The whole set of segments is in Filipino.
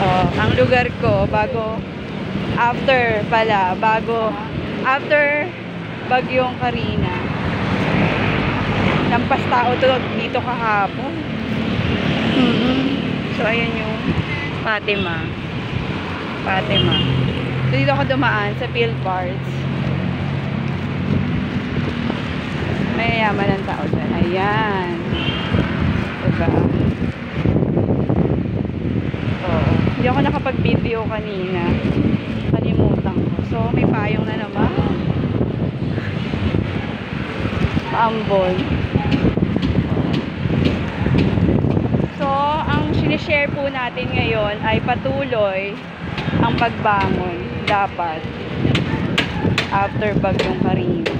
Oh, ang lugar ko after bagyong Karina. Lampas tao to dito kahapon. So ayan yung Fatima. So dito ako dumaan sa Philparts. May yaman ng tao dyan. Ayan. Diba? Oo. Hindi ako nakapag-video kanina. Kalimutan ko. So, may payong na naman. Maambon. So, ang sinishare po natin ngayon ay patuloy ang pagbangon. Dapat. After bagyong Karina.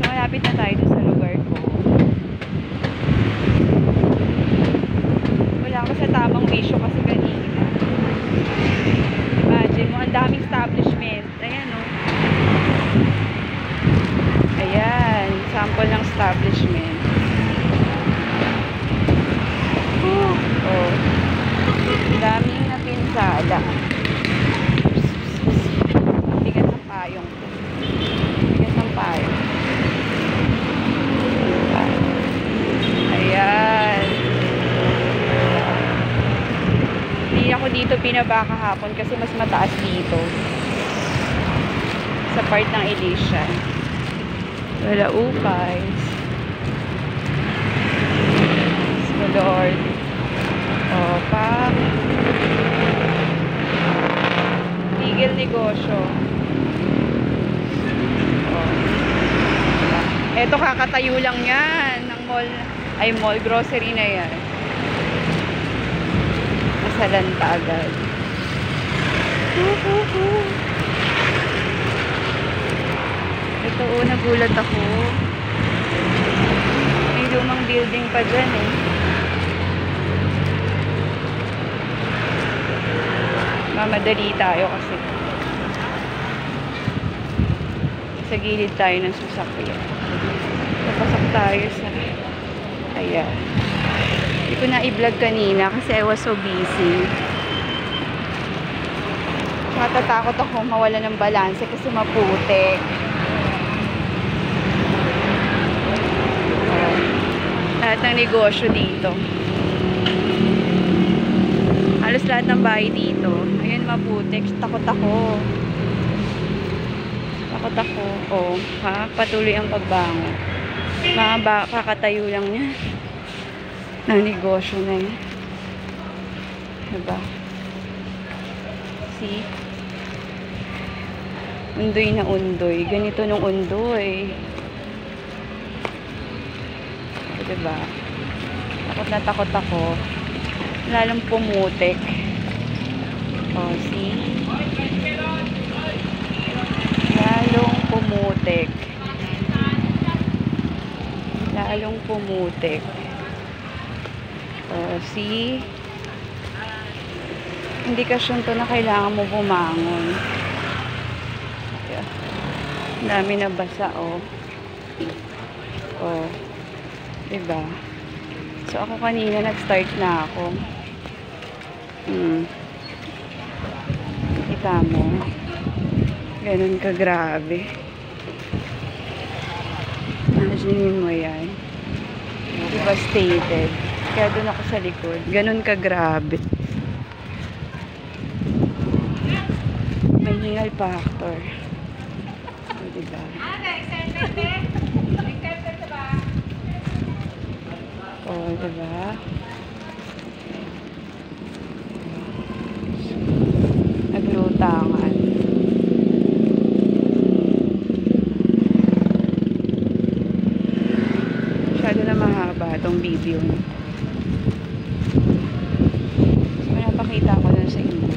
Malapit na tayo sa lugar ko. Wala ako sa tamang wisyo kasi kanina. Imagine mo, ang daming establishment. Ayan o. Ayan, sample ng establishment. Oh. Ang daming napinsala. Bigat ng payong. Ayan. Hindi ako dito pinaba kahapon kasi mas mataas dito. Sa part ng Elysian. Wala upay. So Lord. Pa. Tigil negosyo. Eto kakatayo lang yan ng mall, grocery na yan. Masalanta agad. Ito nagulat ako. May lumang building pa dyan eh. Mamadali tayo kasi. Sa gilid tayo ng sasakyan. Papasok tayo sa ayan. Hindi ko na i-vlog kanina kasi I was so busy. Natatakot ako mawala ng balanse kasi maputik. Lahat ng negosyo dito. Halos lahat ng bahay dito. Ayun, maputik. Takot ako. Oh, patuloy ang pagbangon. Kakatayo lang niya ng negosyo na yan. Diba? See? Undoy na undoy. Ganito nung undoy. Diba? Takot ako. Lalong pumutik. Oh, see? Lalong pumutik. See? Indikasyon to na kailangan mo bumangon. Ang dami na basa, oh. Diba? So, ako kanina nag-start na ako. Kita mo. Ganun kagrabe. Imagine mo yan. Devastated. Kaya doon ako sa likod. Ganun kagrabe. May hingal factor. Diba? Diba? Naglutangan. Masyado na mahaba itong video. So, napakita ko na sa inyo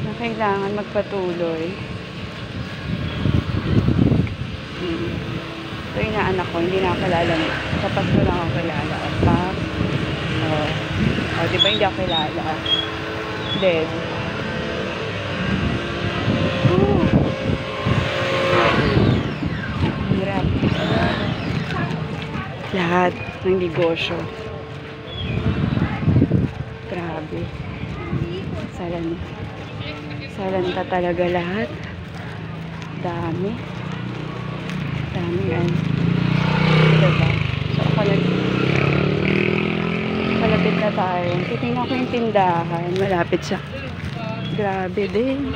na kailangan magpatuloy. Ito yung anak ko, hindi nakalala. Kapag ko lang ako kilala. Di ba hindi ako kilala? Dead. Hirap. Lahat ng negosyo. Grabe. salanta talaga lahat. Dami yan. Diba? So ako malapit na tayo. Titingnan ko yung tindahan. Malapit siya. Grabe din.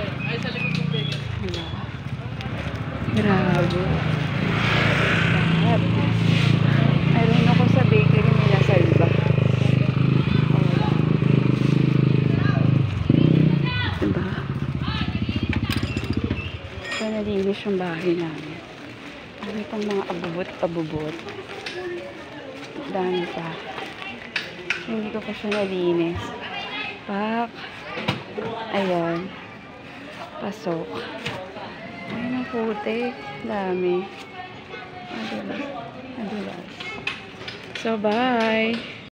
Wala. Grabe. Lahat. Ayun ako sa bakery nila Salva. Diba? So, nalinis yung bahay namin. Dami pang mga abubot. Dami pa. Hindi ko pa siya nalinis. Pak. Ayan. Pasok. Ayun ang putik. Dami. Adulas. So, bye.